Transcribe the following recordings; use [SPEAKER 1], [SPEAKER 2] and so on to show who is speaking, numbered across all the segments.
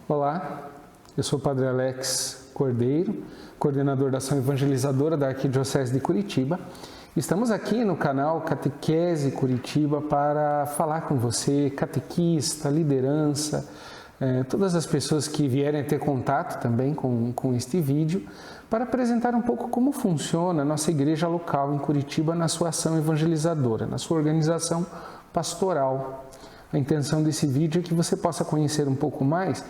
[SPEAKER 1] Olá, eu sou o Padre Alex Cordeiro, coordenador da Ação Evangelizadora da Arquidiocese de Curitiba. Estamos aqui no canal Catequese Curitiba para falar com você, catequista, liderança, todas as pessoas que vierem a ter contato também com este vídeo, para apresentar um pouco como funciona a nossa igreja local em Curitiba na sua ação evangelizadora, na sua organização pastoral. A intenção desse vídeo é que você possa conhecer um pouco mais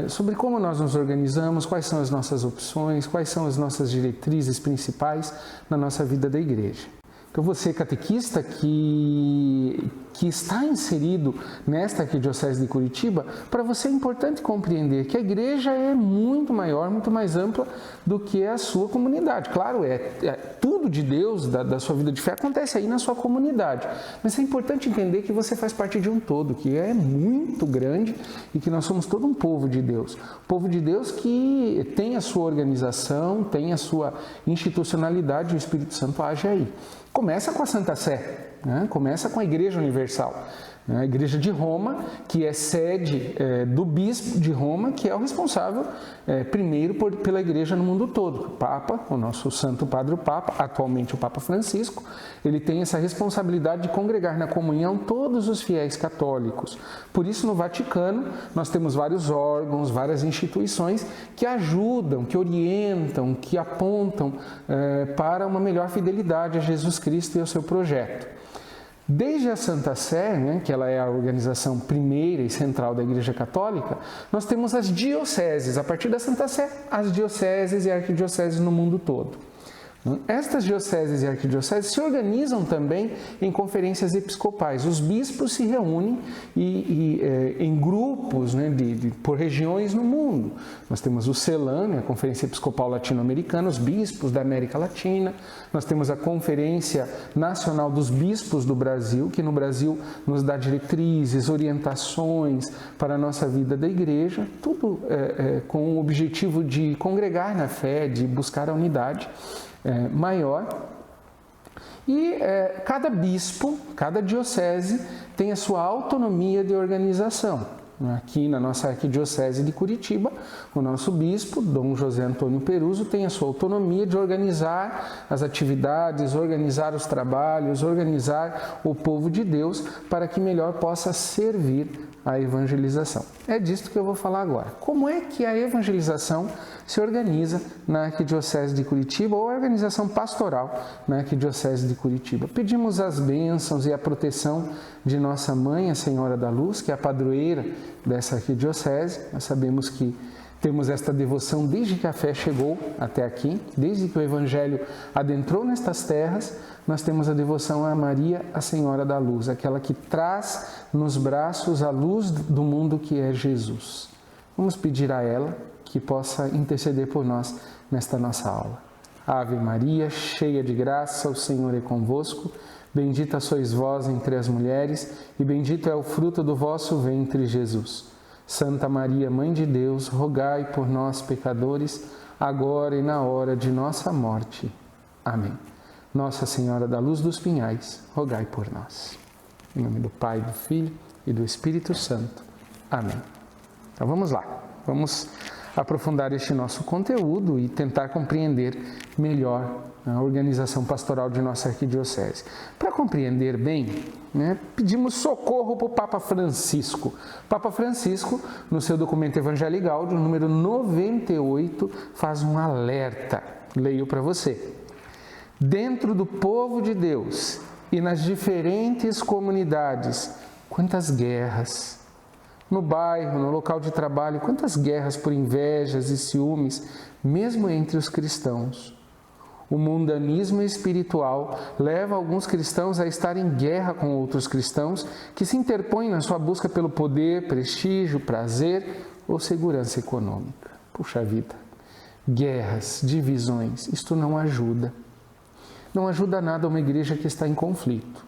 [SPEAKER 1] sobre como nós nos organizamos, quais são as nossas opções, quais são as nossas diretrizes principais na nossa vida da igreja. Então você, catequista, que está inserido nesta Arquidiocese de Curitiba, para você é importante compreender que a igreja é muito maior, muito mais ampla do que a sua comunidade. Claro, tudo de Deus, da sua vida de fé, acontece aí na sua comunidade. Mas é importante entender que você faz parte de um todo, que é muito grande e que nós somos todo um povo de Deus. Povo de Deus que tem a sua organização, tem a sua institucionalidade, o Espírito Santo age aí. Começa com a Santa Sé, né? Começa com a Igreja Universal, né? A Igreja de Roma, que é sede do Bispo de Roma, que é o responsável primeiro pela Igreja no mundo todo. O Papa, o nosso Santo Padre o Papa, atualmente o Papa Francisco, ele tem essa responsabilidade de congregar na comunhão todos os fiéis católicos. Por isso, no Vaticano, nós temos vários órgãos, várias instituições que ajudam, que orientam, que apontam para uma melhor fidelidade a Jesus Cristo e ao seu projeto. Desde a Santa Sé, né, que ela é a organização primeira e central da Igreja Católica, nós temos as dioceses. A partir da Santa Sé, as dioceses e arquidioceses no mundo todo. Estas dioceses e arquidioceses se organizam também em conferências episcopais. Os bispos se reúnem em grupos, né, por regiões no mundo. Nós temos o CELAM, a Conferência Episcopal Latino-Americana, os bispos da América Latina. Nós temos a Conferência Nacional dos Bispos do Brasil, que no Brasil nos dá diretrizes, orientações para a nossa vida da igreja, tudo com o objetivo de congregar na fé, de buscar a unidade maior. E cada bispo, cada diocese tem a sua autonomia de organização. Aqui na nossa Arquidiocese de Curitiba, o nosso bispo, Dom José Antônio Peruso, tem a sua autonomia de organizar as atividades, organizar os trabalhos, organizar o povo de Deus para que melhor possa servir a evangelização. É disso que eu vou falar agora. Como é que a evangelização se organiza na Arquidiocese de Curitiba ou a organização pastoral na Arquidiocese de Curitiba? Pedimos as bênçãos e a proteção de nossa Mãe, a Senhora da Luz, que é a padroeira dessa arquidiocese. Nós sabemos que temos esta devoção desde que a fé chegou até aqui, desde que o Evangelho adentrou nestas terras, nós temos a devoção a Maria, a Senhora da Luz, aquela que traz nos braços a luz do mundo que é Jesus. Vamos pedir a ela que possa interceder por nós nesta nossa aula. Ave Maria, cheia de graça, o Senhor é convosco. Bendita sois vós entre as mulheres, e bendito é o fruto do vosso ventre, Jesus. Santa Maria, Mãe de Deus, rogai por nós, pecadores, agora e na hora de nossa morte. Amém. Nossa Senhora da Luz dos Pinhais, rogai por nós. Em nome do Pai, do Filho e do Espírito Santo. Amém. Então vamos lá. Vamos aprofundar este nosso conteúdo e tentar compreender melhor a organização pastoral de nossa arquidiocese. Para compreender bem, né, pedimos socorro para o Papa Francisco. O Papa Francisco, no seu documento Evangelii Gaudium, número 98, faz um alerta. Leio para você. Dentro do povo de Deus e nas diferentes comunidades, quantas guerras! No bairro, no local de trabalho, quantas guerras por invejas e ciúmes, mesmo entre os cristãos. O mundanismo espiritual leva alguns cristãos a estar em guerra com outros cristãos que se interpõem na sua busca pelo poder, prestígio, prazer ou segurança econômica. Puxa vida, guerras, divisões, isto não ajuda. Não ajuda nada uma igreja que está em conflito.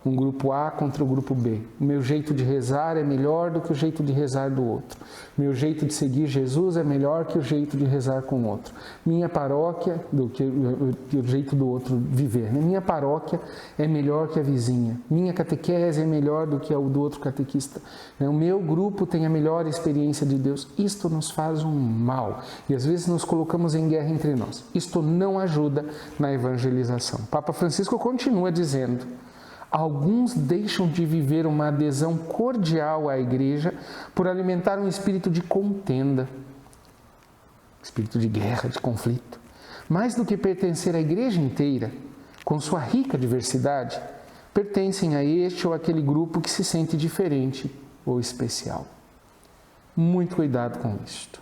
[SPEAKER 1] Um grupo A contra o grupo B. O meu jeito de rezar é melhor do que o jeito de rezar do outro. Meu jeito de seguir Jesus é melhor que o jeito de rezar com o outro. Minha paróquia, do que o jeito do outro viver. Minha paróquia é melhor que a vizinha. Minha catequese é melhor do que a do outro catequista. O meu grupo tem a melhor experiência de Deus. Isto nos faz um mal. E às vezes nos colocamos em guerra entre nós. Isto não ajuda na evangelização. Papa Francisco continua dizendo: alguns deixam de viver uma adesão cordial à igreja por alimentar um espírito de contenda, espírito de guerra, de conflito. Mais do que pertencer à igreja inteira, com sua rica diversidade, pertencem a este ou aquele grupo que se sente diferente ou especial. Muito cuidado com isto.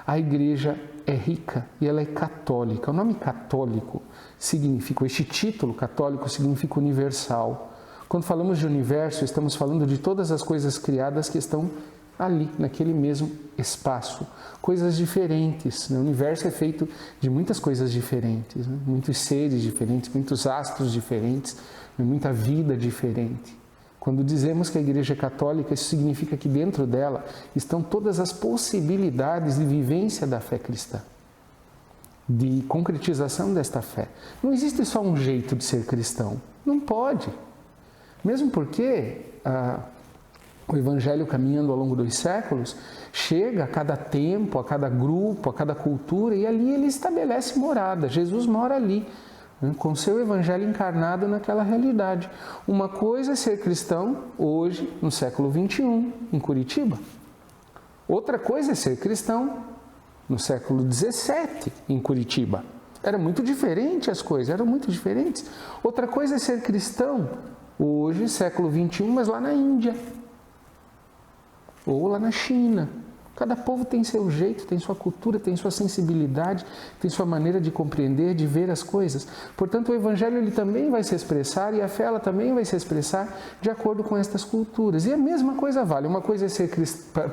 [SPEAKER 1] A igreja é rica e ela é católica. O nome católico significa, este título católico significa universal. Quando falamos de universo, estamos falando de todas as coisas criadas que estão ali, naquele mesmo espaço. Coisas diferentes. O universo é feito de muitas coisas diferentes, muitos seres diferentes, muitos astros diferentes, muita vida diferente. Quando dizemos que a Igreja é católica, isso significa que dentro dela estão todas as possibilidades de vivência da fé cristã, de concretização desta fé. Não existe só um jeito de ser cristão. Não pode. Mesmo porque o Evangelho, caminhando ao longo dos séculos, chega a cada tempo, a cada grupo, a cada cultura, e ali ele estabelece morada. Jesus mora ali, com seu Evangelho encarnado naquela realidade. Uma coisa é ser cristão hoje, no século XXI, em Curitiba. Outra coisa é ser cristão no século XVII, em Curitiba. Era muito diferente as coisas, eram muito diferentes. Outra coisa é ser cristão hoje, século XXI, mas lá na Índia. Ou lá na China. Cada povo tem seu jeito, tem sua cultura, tem sua sensibilidade, tem sua maneira de compreender, de ver as coisas. Portanto, o Evangelho ele também vai se expressar e a fé ela também vai se expressar de acordo com estas culturas. E a mesma coisa vale. Uma coisa é ser cristão,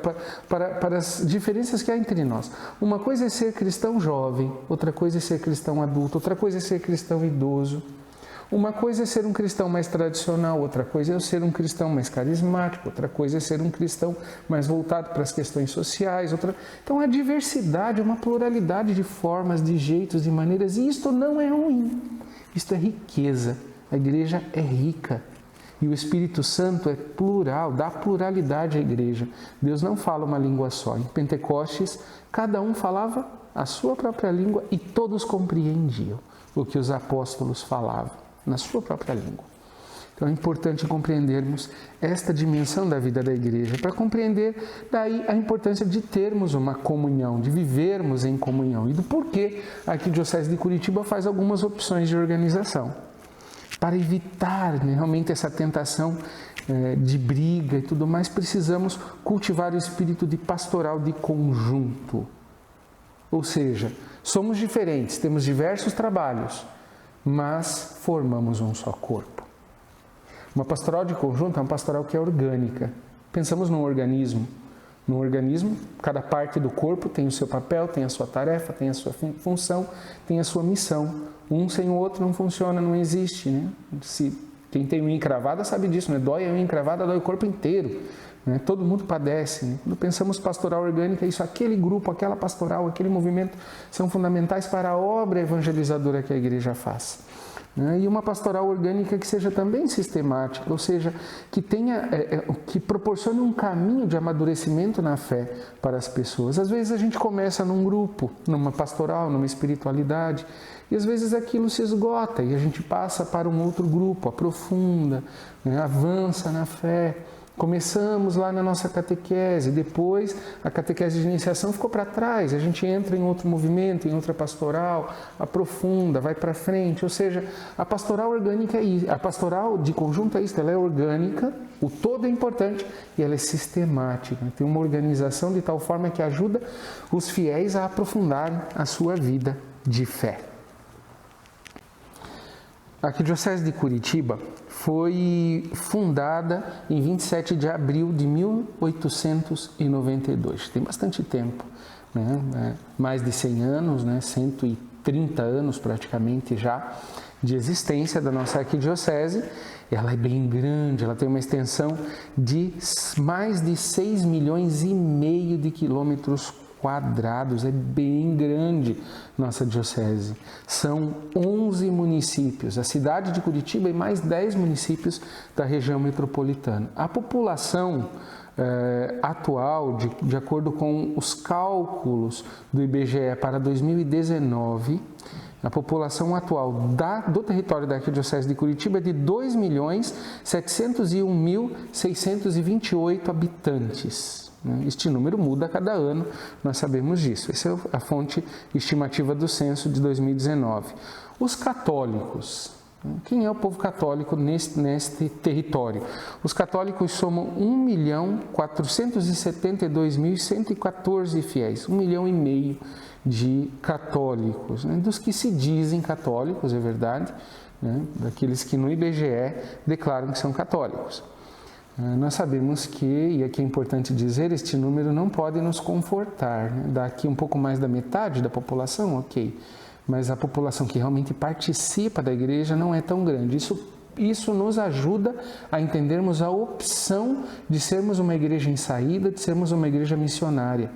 [SPEAKER 1] para as diferenças que há entre nós. Uma coisa é ser cristão jovem, outra coisa é ser cristão adulto, outra coisa é ser cristão idoso. Uma coisa é ser um cristão mais tradicional, outra coisa é ser um cristão mais carismático, outra coisa é ser um cristão mais voltado para as questões sociais. Então, a diversidade, uma pluralidade de formas, de jeitos, de maneiras, e isto não é ruim, isto é riqueza. A igreja é rica e o Espírito Santo é plural, dá pluralidade à igreja. Deus não fala uma língua só. Em Pentecostes, cada um falava a sua própria língua e todos compreendiam o que os apóstolos falavam na sua própria língua. Então é importante compreendermos esta dimensão da vida da igreja, para compreender daí a importância de termos uma comunhão, de vivermos em comunhão e do porquê a Arquidiocese de Curitiba faz algumas opções de organização, para evitar realmente essa tentação de briga e tudo mais. Precisamos cultivar o espírito de pastoral de conjunto, ou seja, somos diferentes, temos diversos trabalhos, mas formamos um só corpo. Uma pastoral de conjunto é uma pastoral que é orgânica. Pensamos num organismo. No organismo, cada parte do corpo tem o seu papel, tem a sua tarefa, tem a sua função, tem a sua missão. Um sem o outro não funciona, não existe, né? Quem tem unha encravada sabe disso, né? Dói a unha encravada, dói o corpo inteiro. Todo mundo padece. Né? Quando pensamos pastoral orgânica, isso, aquele grupo, aquela pastoral, aquele movimento são fundamentais para a obra evangelizadora que a igreja faz. E uma pastoral orgânica que seja também sistemática, ou seja, que que proporcione um caminho de amadurecimento na fé para as pessoas. Às vezes a gente começa num grupo, numa pastoral, numa espiritualidade, e às vezes aquilo se esgota e a gente passa para um outro grupo, aprofunda, avança na fé. Começamos lá na nossa catequese, depois a catequese de iniciação ficou para trás, a gente entra em outro movimento, em outra pastoral, aprofunda, vai para frente, ou seja, a pastoral orgânica é isso, a pastoral de conjunto é isso, ela é orgânica, o todo é importante e ela é sistemática, tem uma organização de tal forma que ajuda os fiéis a aprofundarem a sua vida de fé. A Arquidiocese de Curitiba foi fundada em 27 de abril de 1892. Tem bastante tempo, né? Mais de 100 anos, né? 130 anos praticamente já. de existência da nossa arquidiocese. Ela é bem grande, ela tem uma extensão de mais de 6,5 milhões de quilômetros quadrados, é bem grande nossa diocese. São 11 municípios, a cidade de Curitiba e mais 10 municípios da região metropolitana. A população atual, de acordo com os cálculos do IBGE para 2019, a população atual do território da Arquidiocese de Curitiba é de 2.701.628 habitantes. Este número muda a cada ano, nós sabemos disso. Essa é a fonte estimativa do censo de 2019. Os católicos. Quem é o povo católico neste território? Os católicos somam 1.472.114 fiéis, 1,5 milhão de católicos, dos que se dizem católicos, é verdade, daqueles que no IBGE declaram que são católicos. Nós sabemos que, e aqui é importante dizer, este número não pode nos confortar. Daqui um pouco mais da metade da população, ok, mas a população que realmente participa da igreja não é tão grande. Isso nos ajuda a entendermos a opção de sermos uma igreja em saída, de sermos uma igreja missionária.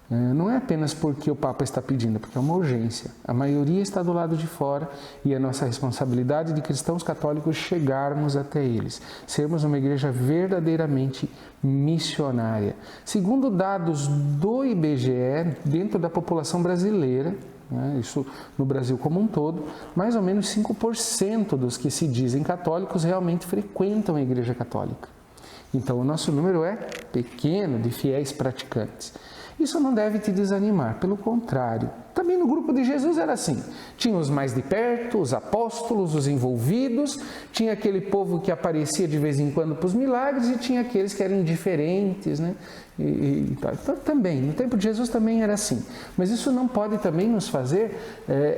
[SPEAKER 1] Não é apenas porque o Papa está pedindo, porque é uma urgência. A maioria está do lado de fora e é nossa responsabilidade de cristãos católicos chegarmos até eles, sermos uma igreja verdadeiramente missionária. Segundo dados do IBGE, dentro da população brasileira, isso no Brasil como um todo, mais ou menos 5% dos que se dizem católicos realmente frequentam a igreja católica. Então o nosso número é pequeno de fiéis praticantes. Isso não deve te desanimar, pelo contrário. Também no grupo de Jesus era assim. Tinha os mais de perto, os apóstolos, os envolvidos, tinha aquele povo que aparecia de vez em quando para os milagres e tinha aqueles que eram indiferentes, Então, também, no tempo de Jesus também era assim. Mas isso não pode também nos fazer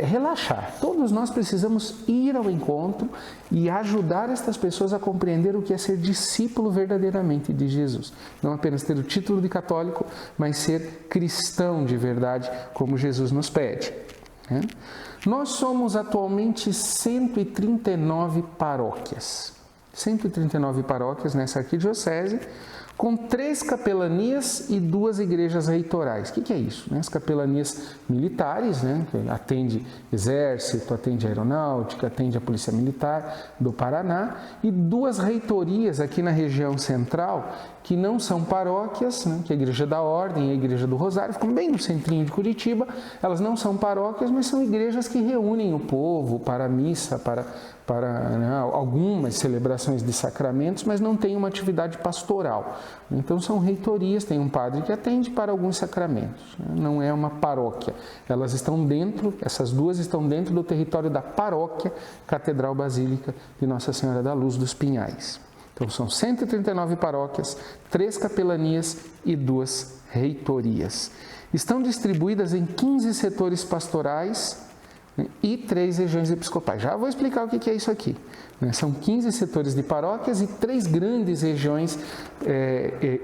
[SPEAKER 1] relaxar. Todos nós precisamos ir ao encontro e ajudar estas pessoas a compreender o que é ser discípulo verdadeiramente de Jesus. Não apenas ter o título de católico, mas ser cristão de verdade, como Jesus nos pede. Nós somos atualmente 139 paróquias. 139 paróquias nessa arquidiocese, com 3 capelanias e 2 igrejas reitorais. O que é isso? As capelanias militares, que atende Exército, atende Aeronáutica, atende a Polícia Militar do Paraná, e 2 reitorias aqui na região central, que não são paróquias, que é a Igreja da Ordem e a Igreja do Rosário, ficam bem no centrinho de Curitiba. Elas não são paróquias, mas são igrejas que reúnem o povo para a missa, para algumas celebrações de sacramentos, mas não tem uma atividade pastoral. Então são reitorias, tem um padre que atende para alguns sacramentos, não é uma paróquia. Essas 2 estão dentro do território da paróquia Catedral Basílica de Nossa Senhora da Luz dos Pinhais. Então são 139 paróquias, 3 capelanias e 2 reitorias. Estão distribuídas em 15 setores pastorais e 3 regiões episcopais. Já vou explicar o que é isso aqui. São 15 setores de paróquias e 3 grandes regiões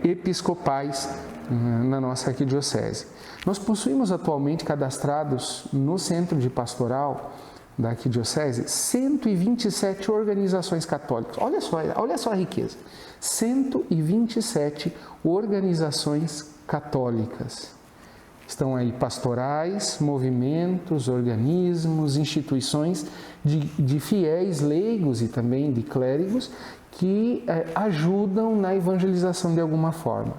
[SPEAKER 1] episcopais na nossa arquidiocese. Nós possuímos atualmente cadastrados no centro de pastoral da arquidiocese 127 organizações católicas. Olha só a riqueza. 127 organizações católicas. Estão aí pastorais, movimentos, organismos, instituições de fiéis leigos e também de clérigos que ajudam na evangelização de alguma forma.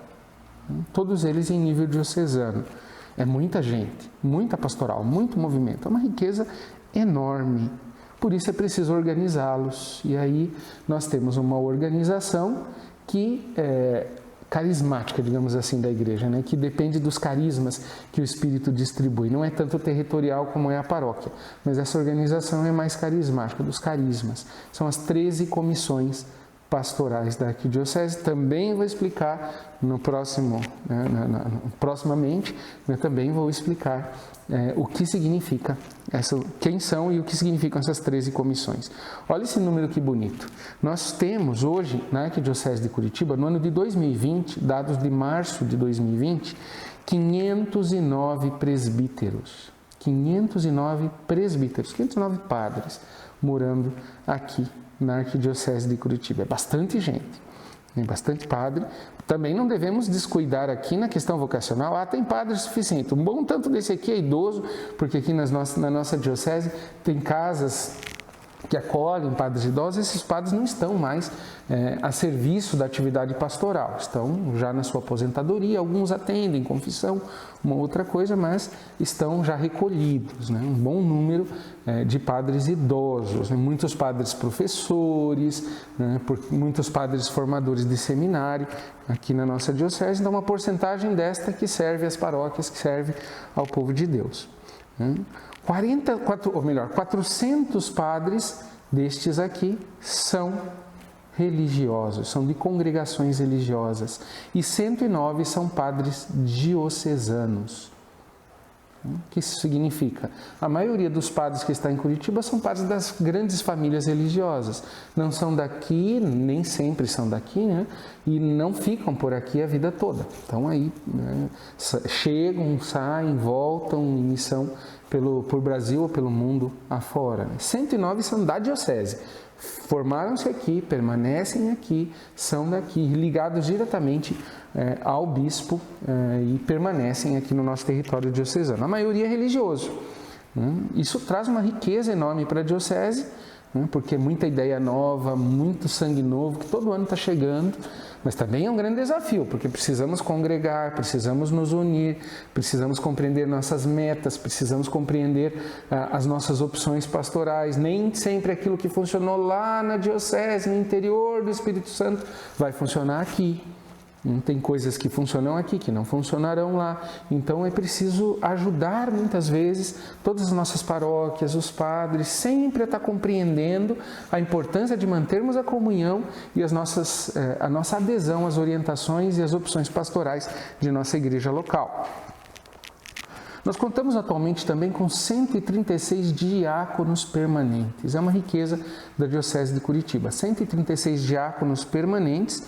[SPEAKER 1] Todos eles em nível diocesano. É muita gente, muita pastoral, muito movimento. É uma riqueza enorme. Por isso é preciso organizá-los. E aí nós temos uma organização que carismática, digamos assim, da igreja, que depende dos carismas que o Espírito distribui. Não é tanto territorial como é a paróquia, mas essa organização é mais carismática, dos carismas. São as 13 comissões pastorais da arquidiocese. Também vou explicar proximamente, eu também vou explicar o que significa, quem são e o que significam essas 13 comissões. Olha esse número que bonito. Nós temos hoje, na Arquidiocese de Curitiba, no ano de 2020, dados de março de 2020, 509 presbíteros. 509 presbíteros, 509 padres morando aqui na Arquidiocese de Curitiba. É bastante gente, tem bastante padre. Também não devemos descuidar aqui na questão vocacional. Tem padre suficiente. Um bom tanto desse aqui é idoso, porque aqui na nossa diocese tem casas que acolhem padres idosos. Esses padres não estão mais a serviço da atividade pastoral, estão já na sua aposentadoria. Alguns atendem confissão, uma outra coisa, mas estão já recolhidos, né? Um bom número de padres idosos, né? Muitos padres professores, né? Muitos padres formadores de seminário aqui na nossa diocese. Então, uma porcentagem desta que serve às paróquias, que serve ao povo de Deus, né? 400 padres destes aqui são religiosos, são de congregações religiosas, e 109 são padres diocesanos. O que isso significa? A maioria dos padres que está em Curitiba são padres das grandes famílias religiosas. Não são daqui, nem sempre são daqui, né? E não ficam por aqui a vida toda. Então aí, né, chegam, saem, voltam em missão por Brasil ou pelo mundo afora, né? 109 são da diocese. Formaram-se aqui, permanecem aqui, são daqui, ligados diretamente ao bispo e permanecem aqui no nosso território diocesano. A maioria é religioso, né? Isso traz uma riqueza enorme para a diocese, né? Porque é muita ideia nova, muito sangue novo, que todo ano está chegando, mas também é um grande desafio, porque precisamos congregar, precisamos nos unir, precisamos compreender nossas metas, precisamos compreender as nossas opções pastorais. Nem sempre aquilo que funcionou lá na diocese, no interior do Espírito Santo, vai funcionar aqui. Tem coisas que funcionam aqui, que não funcionarão lá. Então é preciso ajudar muitas vezes todas as nossas paróquias, os padres, sempre a estar compreendendo a importância de mantermos a comunhão e a nossa adesão às orientações e às opções pastorais de nossa igreja local. Nós contamos atualmente também com 136 diáconos permanentes. É uma riqueza da Diocese de Curitiba. 136 diáconos permanentes,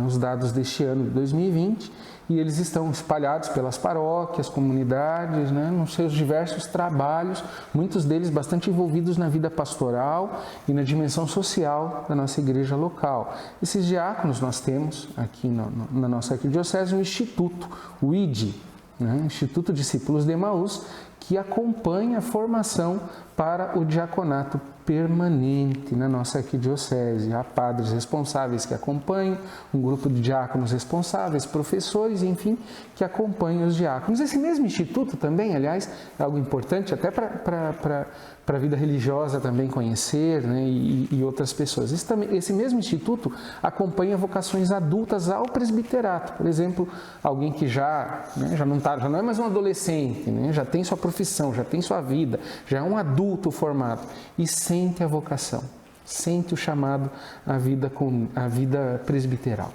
[SPEAKER 1] os dados deste ano de 2020, e eles estão espalhados pelas paróquias, comunidades, né, nos seus diversos trabalhos, muitos deles bastante envolvidos na vida pastoral e na dimensão social da nossa igreja local. Esses diáconos nós temos aqui na nossa arquidiocese um instituto, o ID, né, Instituto Discípulos de Emaús, que acompanha a formação para o diaconato permanente na nossa arquidiocese. Há padres responsáveis que acompanham, um grupo de diáconos responsáveis, professores, enfim, que acompanham os diáconos. Esse mesmo instituto também, aliás, é algo importante até para a vida religiosa também conhecer, né, e outras pessoas. Esse mesmo instituto acompanha vocações adultas ao presbiterato. Por exemplo, alguém que já não é mais um adolescente, né, já tem sua profissão, já tem sua vida, já é um adulto formado e sente a vocação, sente o chamado à vida presbiteral.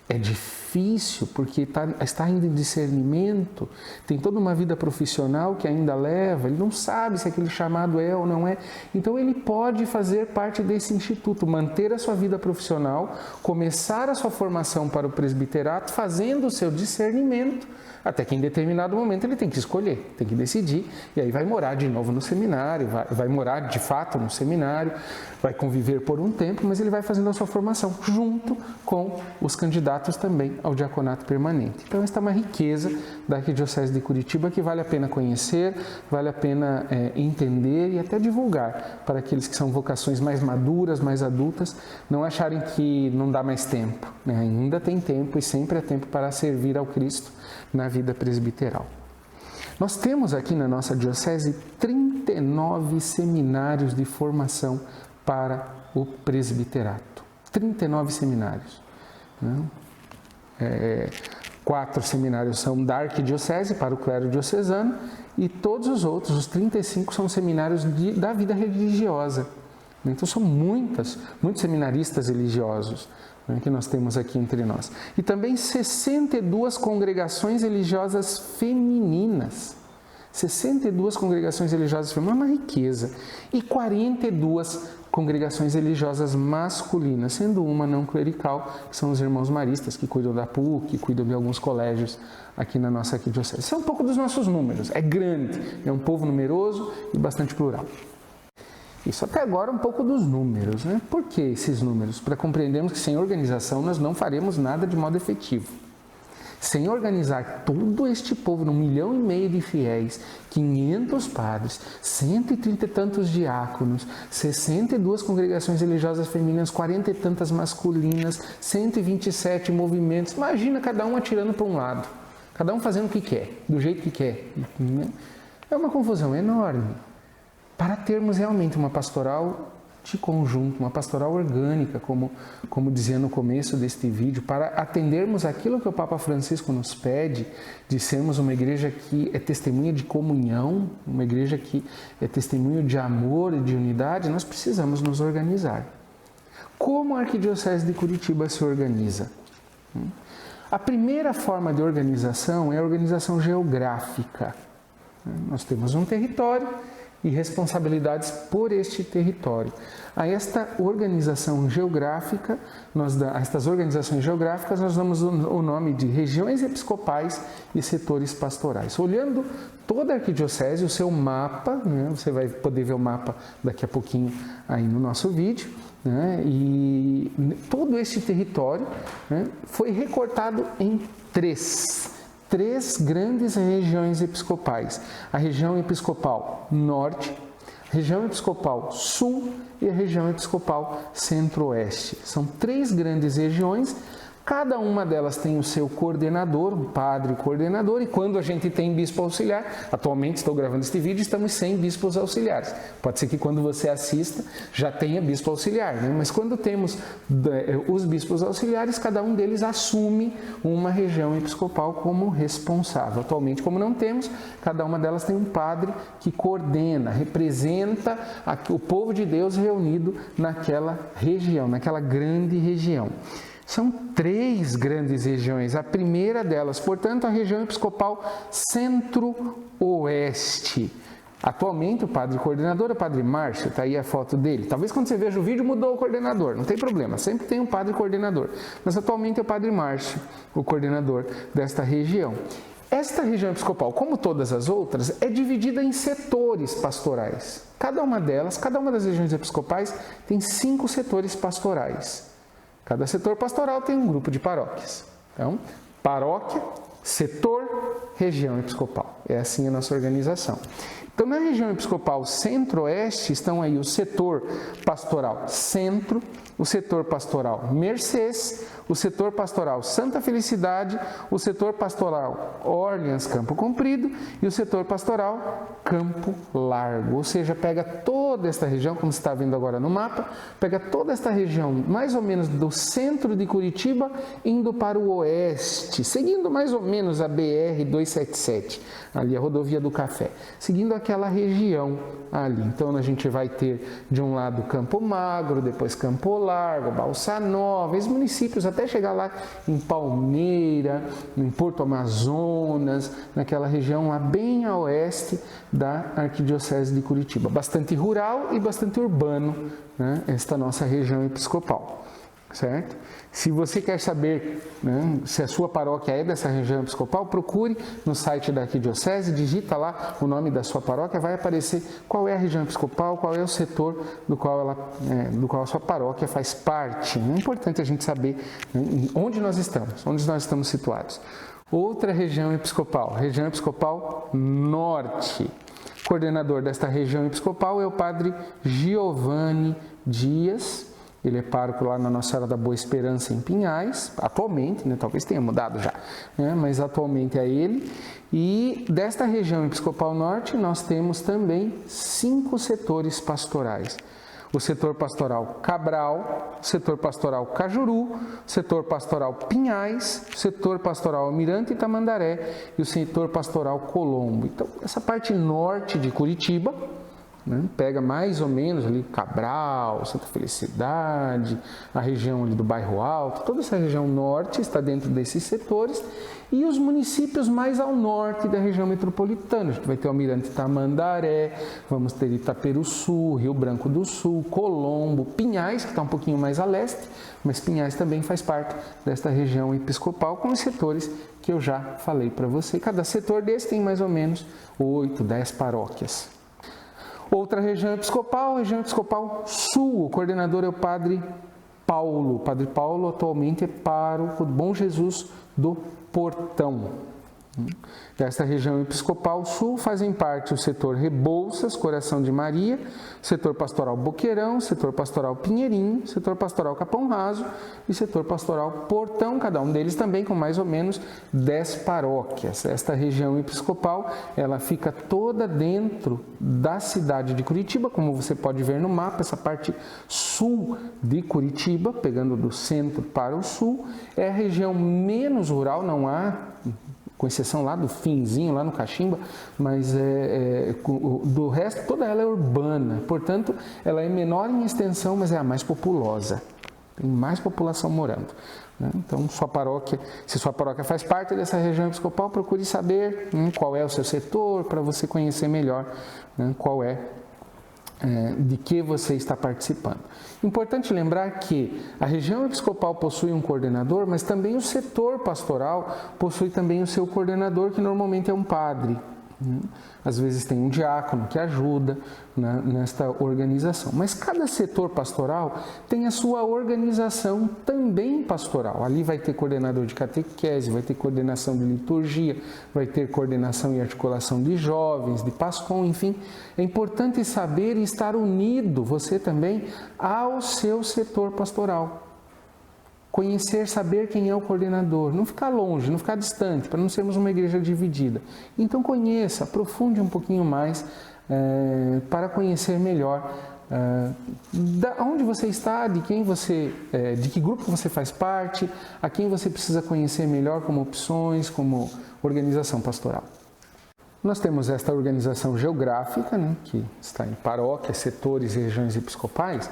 [SPEAKER 1] É difícil porque está ainda em discernimento, tem toda uma vida profissional que ainda leva, ele não sabe se aquele chamado é ou não é. Então ele pode fazer parte desse instituto, manter a sua vida profissional, começar a sua formação para o presbiterato, fazendo o seu discernimento, até que em determinado momento ele tem que escolher, tem que decidir, e aí vai morar de novo no seminário, vai morar de fato no seminário, vai conviver por um tempo, mas ele vai fazendo a sua formação junto com os candidatos também ao diaconato permanente. Então esta é uma riqueza da Arquidiocese de Curitiba que vale a pena conhecer, vale a pena entender e até divulgar para aqueles que são vocações mais maduras, mais adultas, não acharem que não dá mais tempo, né? Ainda tem tempo e sempre é tempo para servir ao Cristo na vida presbiteral. Nós temos aqui na nossa diocese 39 seminários de formação para o presbiterato. 39 seminários. Né? 4 seminários são da arquidiocese para o clero diocesano e todos os outros, os 35, são seminários da vida religiosa. Então são muitos seminaristas religiosos, né, que nós temos aqui entre nós. E também 62 congregações religiosas femininas. 62 congregações religiosas femininas, uma riqueza, e 42 congregações religiosas masculinas, sendo uma não clerical, que são os irmãos maristas, que cuidam da PUC, que cuidam de alguns colégios aqui na nossa arquidiocese. Isso é um pouco dos nossos números, é grande, é um povo numeroso e bastante plural. Isso até agora um pouco dos números, né? Por que esses números? Para compreendermos que sem organização nós não faremos nada de modo efetivo. Sem organizar todo este povo, 1,5 milhão de fiéis, 500 padres, 130 e tantos diáconos, 62 congregações religiosas femininas, 40 e tantas masculinas, 127 movimentos. Imagina cada um atirando para um lado, cada um fazendo o que quer, do jeito que quer. É uma confusão enorme. Para termos realmente uma pastoral de conjunto, uma pastoral orgânica, como dizia no começo deste vídeo, para atendermos aquilo que o Papa Francisco nos pede, de sermos uma igreja que é testemunha de comunhão, uma igreja que é testemunho de amor e de unidade, nós precisamos nos organizar. Como a Arquidiocese de Curitiba se organiza? A primeira forma de organização é a organização geográfica. Nós temos um território e responsabilidades por este território. A esta organização geográfica, a estas organizações geográficas, nós damos o nome de regiões episcopais e setores pastorais. Olhando toda a arquidiocese, o seu mapa, né, você vai poder ver o mapa daqui a pouquinho aí no nosso vídeo, né, e todo este território, né, foi recortado em três grandes regiões episcopais: a região episcopal norte, a região episcopal sul e a região episcopal centro-oeste. São 3 grandes regiões. Cada uma delas tem o seu coordenador, um padre coordenador, e quando a gente tem bispo auxiliar, atualmente estou gravando este vídeo, estamos sem bispos auxiliares. Pode ser que quando você assista já tenha bispo auxiliar, né? Mas quando temos os bispos auxiliares, cada um deles assume uma região episcopal como responsável. Atualmente, como não temos, cada uma delas tem um padre que coordena, representa o povo de Deus reunido naquela região, naquela grande região. São 3 grandes regiões. A primeira delas, portanto, a região episcopal centro-oeste. Atualmente, o padre coordenador é o padre Márcio, está aí a foto dele. Talvez quando você veja o vídeo mudou o coordenador, não tem problema, sempre tem um padre coordenador. Mas atualmente é o padre Márcio, o coordenador desta região. Esta região episcopal, como todas as outras, é dividida em setores pastorais. Cada uma das regiões episcopais tem 5 setores pastorais. Cada setor pastoral tem um grupo de paróquias. Então, paróquia, setor, região episcopal. É assim a nossa organização. Então, na região episcopal centro-oeste estão aí o setor pastoral centro, o setor pastoral Mercês, o setor pastoral Santa Felicidade, o setor pastoral Orleans Campo Comprido e o setor pastoral Campo Largo. Ou seja, pega toda esta região, como você está vendo agora no mapa, pega toda esta região mais ou menos do centro de Curitiba, indo para o oeste, seguindo mais ou menos a BR-277, ali a rodovia do Café, seguindo aquela região ali. Então, a gente vai ter de um lado Campo Magro, depois Campo Largo, Balsa Nova, esses municípios até chegar lá em Palmeira, em Porto Amazonas, naquela região lá bem a oeste da Arquidiocese de Curitiba. Bastante rural e bastante urbano, né, esta nossa região episcopal, certo? Se você quer saber, né, se a sua paróquia é dessa região episcopal, procure no site da Arquidiocese, digita lá o nome da sua paróquia, vai aparecer qual é a região episcopal, qual é o setor do qual a sua paróquia faz parte. É importante a gente saber, né, onde nós estamos situados. Outra região episcopal norte. Coordenador desta região episcopal é o padre Giovanni Dias. Ele é pároco lá na Nossa Senhora da Boa Esperança, em Pinhais, atualmente, né? Talvez tenha mudado já, né? Mas atualmente é ele. E desta região episcopal norte, nós temos também 5 setores pastorais. O setor pastoral Cabral, o setor pastoral Cajuru, o setor pastoral Pinhais, o setor pastoral Almirante e Tamandaré e o setor pastoral Colombo. Então, essa parte norte de Curitiba, né? Pega mais ou menos ali Cabral, Santa Felicidade, a região ali do Bairro Alto, toda essa região norte está dentro desses setores, e os municípios mais ao norte da região metropolitana. A gente vai ter o Almirante Tamandaré, vamos ter Itaperuçu, Rio Branco do Sul, Colombo, Pinhais, que está um pouquinho mais a leste, mas Pinhais também faz parte desta região episcopal, com os setores que eu já falei para você. Cada setor desse tem mais ou menos 8, 10 paróquias. Outra região episcopal sul, o coordenador é o Padre Paulo. O Padre Paulo atualmente é pároco do Bom Jesus do Portão. Desta região episcopal sul fazem parte o setor Rebouças, Coração de Maria, setor pastoral Boqueirão, setor pastoral Pinheirinho, setor pastoral Capão Raso e setor pastoral Portão, cada um deles também com mais ou menos 10 paróquias. Esta região episcopal, ela fica toda dentro da cidade de Curitiba, como você pode ver no mapa, essa parte sul de Curitiba, pegando do centro para o sul, é a região menos rural, não há, com exceção lá do finzinho, lá no Cachimba, mas do resto toda ela é urbana, portanto ela é menor em extensão, mas é a mais populosa, tem mais população morando, né? Então se sua paróquia faz parte dessa região episcopal, procure saber qual é o seu setor, para você conhecer melhor, né, qual é de que você está participando. Importante lembrar que a região episcopal possui um coordenador, mas também o setor pastoral possui também o seu coordenador, que normalmente é um padre. Às vezes tem um diácono que ajuda nesta organização. Mas cada setor pastoral tem a sua organização também pastoral. Ali vai ter coordenador de catequese, vai ter coordenação de liturgia, vai ter coordenação e articulação de jovens, de PASCOM, enfim. É importante saber e estar unido, você também, ao seu setor pastoral. Conhecer, saber quem é o coordenador, não ficar longe, não ficar distante, para não sermos uma igreja dividida. Então conheça, aprofunde um pouquinho mais para conhecer melhor onde você está, de que grupo você faz parte, a quem você precisa conhecer melhor como opções, como organização pastoral. Nós temos esta organização geográfica, né, que está em paróquias, setores e regiões episcopais,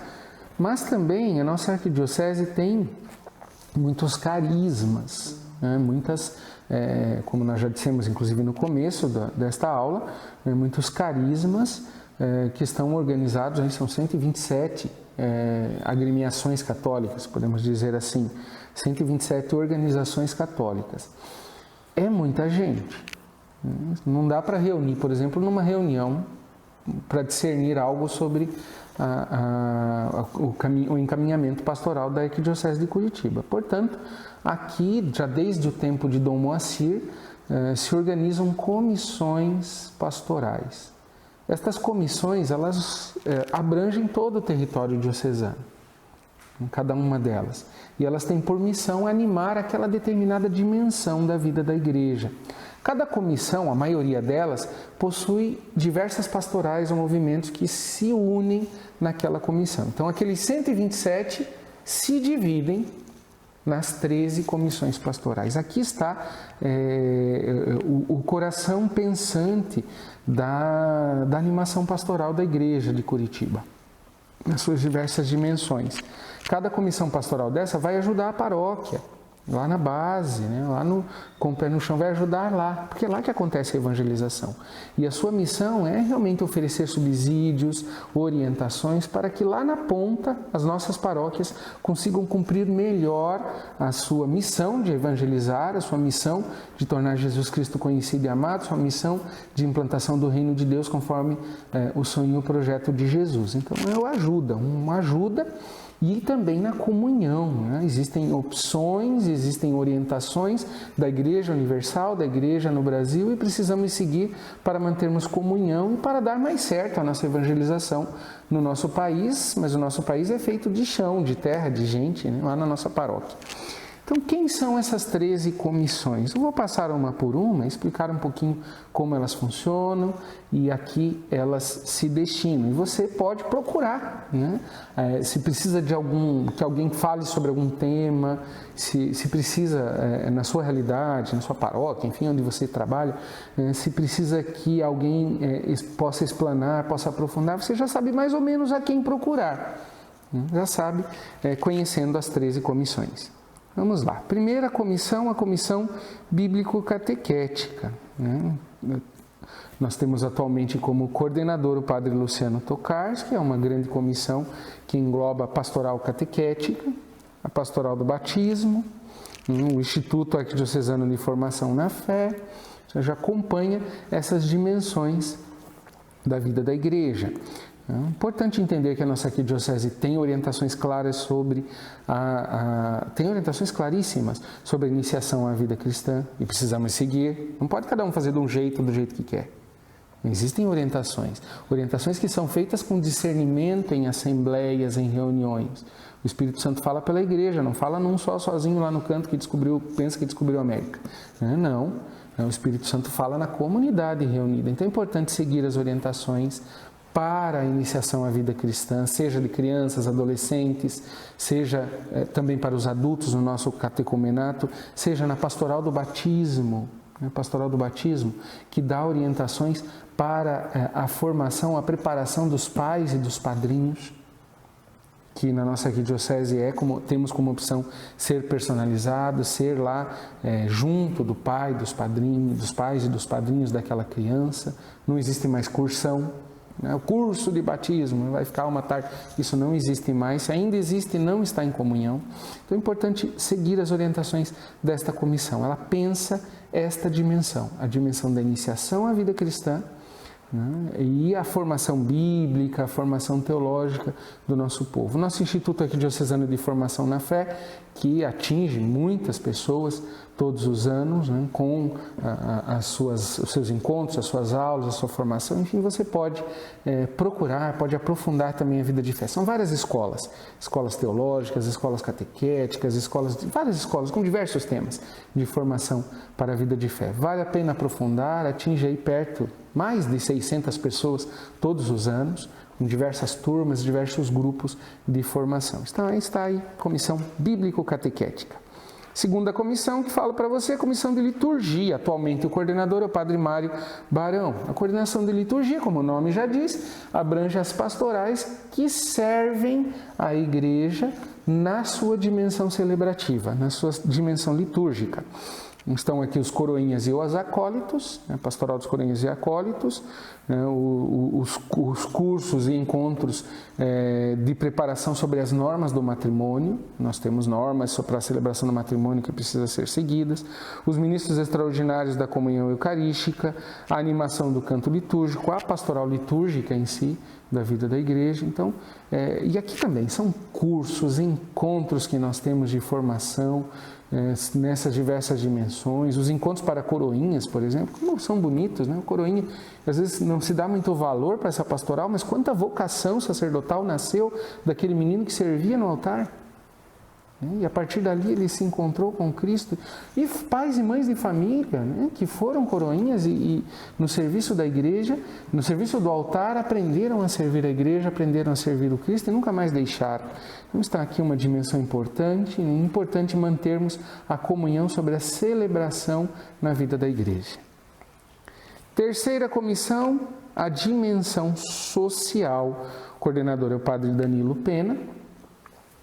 [SPEAKER 1] mas também a nossa arquidiocese tem muitos carismas, né? Como nós já dissemos, inclusive no começo desta aula, muitos carismas que estão organizados, aí são 127 agremiações católicas, podemos dizer assim, 127 organizações católicas. É muita gente. Não dá para reunir, por exemplo, numa reunião, para discernir algo sobre o encaminhamento pastoral da Arquidiocese de Curitiba. Portanto, aqui, já desde o tempo de Dom Moacir, se organizam comissões pastorais. Estas comissões, elas abrangem todo o território diocesano, cada uma delas. E elas têm por missão animar aquela determinada dimensão da vida da igreja. Cada comissão, a maioria delas, possui diversas pastorais ou movimentos que se unem naquela comissão. Então, aqueles 127 se dividem nas 13 comissões pastorais. Aqui está o coração pensante da animação pastoral da igreja de Curitiba, nas suas diversas dimensões. Cada comissão pastoral dessa vai ajudar a paróquia, lá na base, né? Lá com o pé no chão, vai ajudar lá, porque é lá que acontece a evangelização. E a sua missão é realmente oferecer subsídios, orientações, para que lá na ponta as nossas paróquias consigam cumprir melhor a sua missão de evangelizar, a sua missão de tornar Jesus Cristo conhecido e amado, a sua missão de implantação do reino de Deus conforme o sonho e o projeto de Jesus. Então é uma ajuda. E também na comunhão, né? Existem opções, existem orientações da Igreja Universal, da Igreja no Brasil, e precisamos seguir para mantermos comunhão e para dar mais certo a nossa evangelização no nosso país, mas o nosso país é feito de chão, de terra, de gente, né? Lá na nossa paróquia. Então Então, quem são essas 13 comissões? Eu vou passar uma por uma, explicar um pouquinho como elas funcionam e aqui elas se destinam. E você pode procurar, né? Se precisa de que alguém fale sobre algum tema, se precisa, na sua realidade, na sua paróquia, enfim, onde você trabalha, se precisa que alguém possa explanar, possa aprofundar, você já sabe mais ou menos a quem procurar. Já sabe, conhecendo as 13 comissões. Vamos lá. Primeira comissão, a comissão bíblico-catequética. Nós temos atualmente como coordenador o padre Luciano Tocars, que é uma grande comissão que engloba a pastoral catequética, a pastoral do batismo, o Instituto Arquidiocesano de Formação na Fé. Você já acompanha essas dimensões da vida da igreja. É importante entender que a nossa arquidiocese tem orientações claras sobre tem orientações claríssimas sobre a iniciação à vida cristã e precisamos seguir. Não pode cada um fazer do jeito que quer. Existem orientações que são feitas com discernimento em assembleias, em reuniões. O Espírito Santo fala pela igreja, não fala num só sozinho lá no canto que pensa que descobriu a América. Não, o Espírito Santo fala na comunidade reunida. Então é importante seguir as orientações para a iniciação à vida cristã, seja de crianças, adolescentes, seja também para os adultos no nosso catecumenato, seja na pastoral do batismo, que dá orientações para a formação, a preparação dos pais e dos padrinhos, que na nossa arquidiocese temos como opção ser personalizado, ser lá junto do pai, dos pais e dos padrinhos daquela criança. Não existe mais cursão. O curso de batismo vai ficar uma tarde, isso não existe mais, se ainda existe, não está em comunhão. Então é importante seguir as orientações desta comissão. Ela pensa esta dimensão, a dimensão da iniciação à vida cristã, e a formação bíblica, a formação teológica do nosso povo. Nosso Instituto Arquidiocesano de Formação na Fé, que atinge muitas pessoas todos os anos, com os seus encontros, as suas aulas, a sua formação, enfim, você pode procurar, pode aprofundar também a vida de fé. São várias escolas teológicas, escolas catequéticas, várias escolas com diversos temas de formação para a vida de fé. Vale a pena aprofundar, atinge aí perto mais de 600 pessoas todos os anos, com diversas turmas, diversos grupos de formação. Está aí a comissão bíblico-catequética. Segunda comissão que falo para você, a comissão de liturgia. Atualmente o coordenador é o padre Mário Barão. A coordenação de liturgia, como o nome já diz, abrange as pastorais que servem a igreja na sua dimensão celebrativa, na sua dimensão litúrgica. Estão aqui os coroinhas e os acólitos, a pastoral dos coroinhas e acólitos, os cursos e encontros de preparação sobre as normas do matrimônio. Nós temos normas para a celebração do matrimônio que precisam ser seguidas, os ministros extraordinários da comunhão eucarística, a animação do canto litúrgico, a pastoral litúrgica em si, da vida da igreja. Então, e aqui também são cursos, encontros que nós temos de formação, nessas diversas dimensões. Os encontros para coroinhas, por exemplo, como são bonitos, né? O coroinha, às vezes não se dá muito valor para essa pastoral, mas quanta vocação sacerdotal nasceu daquele menino que servia no altar. E a partir dali ele se encontrou com Cristo. E pais e mães de família, que foram coroinhas e no serviço da igreja, no serviço do altar, aprenderam a servir a igreja, aprenderam a servir o Cristo e nunca mais deixaram. Então está aqui uma dimensão importante, é importante mantermos a comunhão sobre a celebração na vida da igreja. Terceira comissão, a dimensão social. O coordenador é o padre Danilo Pena.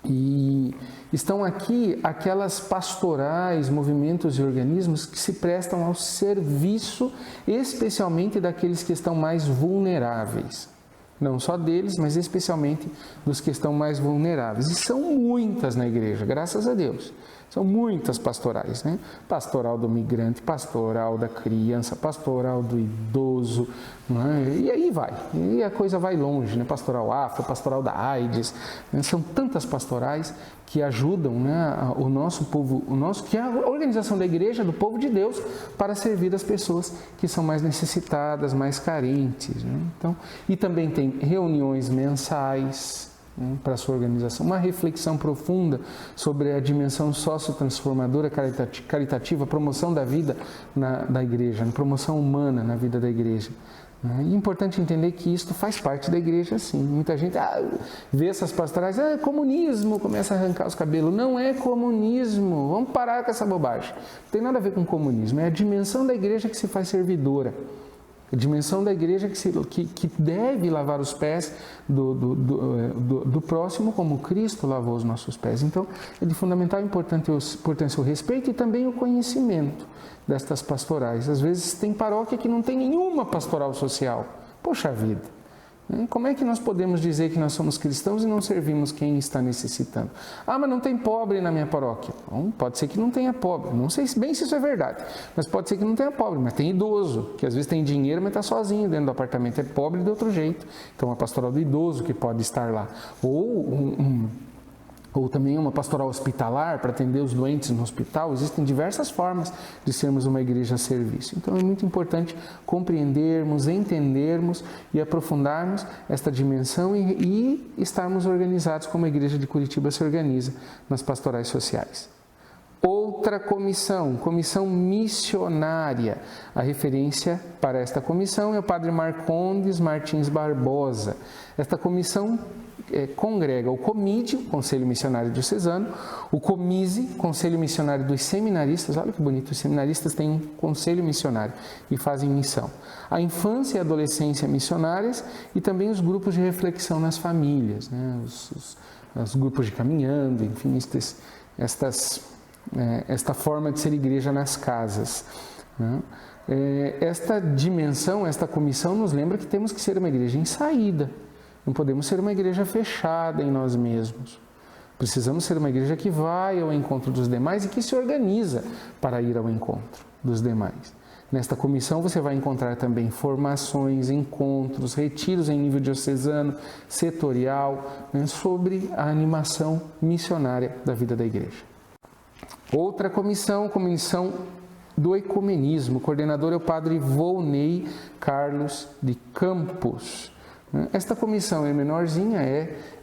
[SPEAKER 1] E estão aqui aquelas pastorais, movimentos e organismos que se prestam ao serviço, especialmente daqueles que estão mais vulneráveis. Não só deles, mas especialmente dos que estão mais vulneráveis. E são muitas na igreja, graças a Deus. São muitas pastorais, né? Pastoral do migrante, pastoral da criança, pastoral do idoso, né? E aí vai, e a coisa vai longe, né? Pastoral afro, pastoral da AIDS, né? São tantas pastorais que ajudam, né, o nosso povo, que é a organização da igreja, do povo de Deus, para servir as pessoas que são mais necessitadas, mais carentes, né? Então, e também tem reuniões mensais, para a sua organização, uma reflexão profunda sobre a dimensão sociotransformadora caritativa, promoção da vida da igreja, promoção humana na vida da igreja. É importante entender que isso faz parte da igreja, sim. Muita gente vê essas pastorais, comunismo, começa a arrancar os cabelos. Não é comunismo, vamos parar com essa bobagem. Não tem nada a ver com comunismo, é a dimensão da igreja que se faz servidora. A dimensão da igreja que deve lavar os pés do próximo como Cristo lavou os nossos pés. Então, é de fundamental importância o respeito e também o conhecimento destas pastorais. Às vezes tem paróquia que não tem nenhuma pastoral social. Poxa vida! Como é que nós podemos dizer que nós somos cristãos e não servimos quem está necessitando? Mas não tem pobre na minha paróquia. Bom, pode ser que não tenha pobre. Não sei bem se isso é verdade, mas pode ser que não tenha pobre. Mas tem idoso, que às vezes tem dinheiro, mas está sozinho dentro do apartamento. É pobre de outro jeito. Então, a pastoral do idoso que pode estar lá. Ou também uma pastoral hospitalar para atender os doentes no hospital. Existem diversas formas de sermos uma igreja a serviço. Então é muito importante compreendermos, entendermos e aprofundarmos esta dimensão e estarmos organizados como a igreja de Curitiba se organiza nas pastorais sociais. Outra comissão missionária. A referência para esta comissão é o padre Marcondes Martins Barbosa. Esta comissão congrega o COMIDE, Conselho Missionário Diocesano, o COMISE, Conselho Missionário dos Seminaristas. Olha que bonito, os seminaristas têm um conselho missionário e fazem missão. A infância e adolescência missionárias e também os grupos de reflexão nas famílias, né? Os grupos de caminhando, enfim, esta forma de ser igreja nas casas, né? Esta dimensão, esta comissão nos lembra que temos que ser uma igreja em saída. Não podemos ser uma igreja fechada em nós mesmos. Precisamos ser uma igreja que vai ao encontro dos demais e que se organiza para ir ao encontro dos demais. Nesta comissão você vai encontrar também formações, encontros, retiros em nível diocesano, setorial, né, sobre a animação missionária da vida da igreja. Outra comissão do ecumenismo. O coordenador é o padre Volney Carlos de Campos. Esta comissão é menorzinha,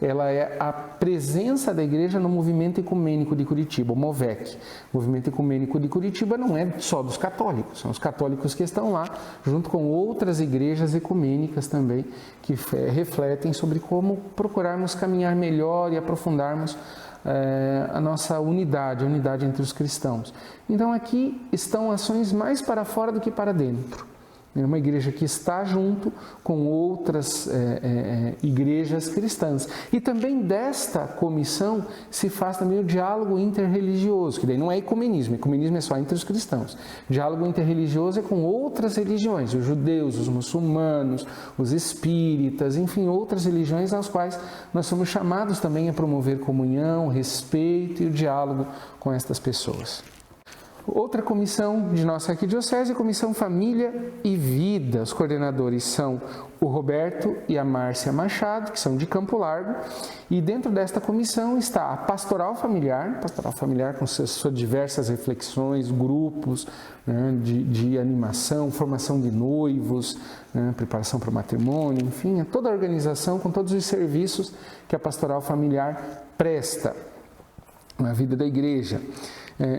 [SPEAKER 1] ela é a presença da igreja no Movimento Ecumênico de Curitiba, o MOVEC. O Movimento Ecumênico de Curitiba não é só dos católicos, são os católicos que estão lá, junto com outras igrejas ecumênicas também, que refletem sobre como procurarmos caminhar melhor e aprofundarmos a nossa unidade, a unidade entre os cristãos. Então aqui estão ações mais para fora do que para dentro. É uma igreja que está junto com outras igrejas cristãs. E também desta comissão se faz também o diálogo interreligioso, que daí não é ecumenismo, ecumenismo é só entre os cristãos. Diálogo interreligioso é com outras religiões, os judeus, os muçulmanos, os espíritas, enfim, outras religiões às quais nós somos chamados também a promover comunhão, respeito e o diálogo com estas pessoas. Outra comissão de nossa arquidiocese é a Comissão Família e Vida. Os coordenadores são o Roberto e a Márcia Machado, que são de Campo Largo, e dentro desta comissão está a Pastoral Familiar com suas diversas reflexões, grupos, né, de animação, formação de noivos, né, preparação para o matrimônio, enfim, toda a organização com todos os serviços que a Pastoral Familiar presta na vida da igreja.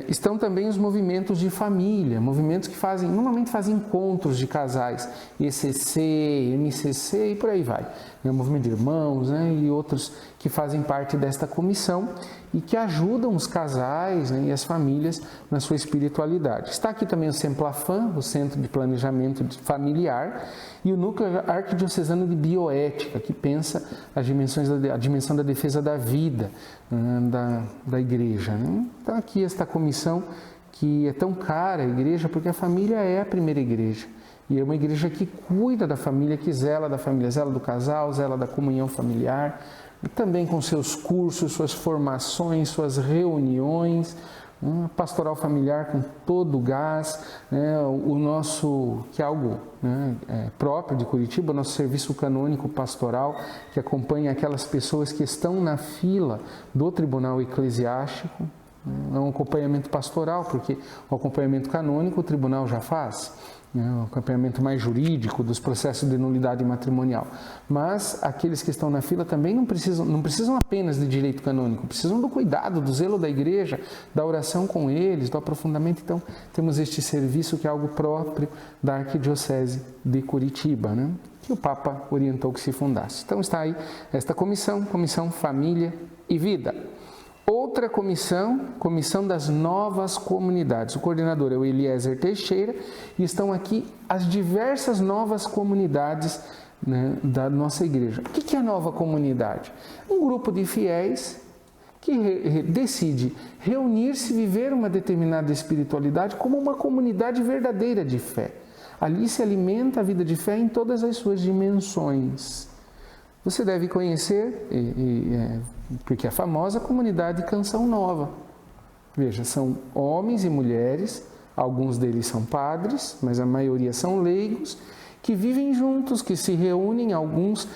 [SPEAKER 1] Estão também os movimentos de família, movimentos que normalmente fazem encontros de casais, ECC, MCC e por aí vai. O movimento de irmãos, né, e outros que fazem parte desta comissão e que ajudam os casais, né, e as famílias na sua espiritualidade. Está aqui também o Semplafam, o Centro de Planejamento Familiar, e o Núcleo Arquidiocesano de Bioética, que pensa a dimensão da defesa da vida da igreja, né? Então aqui esta comissão que é tão cara à igreja, porque a família é a primeira igreja. E é uma igreja que cuida da família, que zela da família, zela do casal, zela da comunhão familiar, e também com seus cursos, suas formações, suas reuniões, pastoral familiar com todo o gás, né, o nosso, que é algo, né, próprio de Curitiba, o nosso serviço canônico pastoral, que acompanha aquelas pessoas que estão na fila do Tribunal Eclesiástico. É um acompanhamento pastoral, porque o acompanhamento canônico o tribunal já faz. um acompanhamento mais jurídico dos processos de nulidade matrimonial. Mas aqueles que estão na fila também não precisam apenas de direito canônico, precisam do cuidado, do zelo da igreja, da oração com eles, do aprofundamento. Então, temos este serviço que é algo próprio da Arquidiocese de Curitiba, né? Que o Papa orientou que se fundasse. Então, está aí esta comissão Família e Vida. Outra comissão das novas comunidades. O coordenador é o Eliezer Teixeira e estão aqui as diversas novas comunidades, né, da nossa igreja. O que é a nova comunidade? Um grupo de fiéis que decide reunir-se e viver uma determinada espiritualidade como uma comunidade verdadeira de fé. Ali se alimenta a vida de fé em todas as suas dimensões. Você deve conhecer, porque é a famosa comunidade Canção Nova. Veja, são homens e mulheres, alguns deles são padres, mas a maioria são leigos, que vivem juntos, que se reúnem, alguns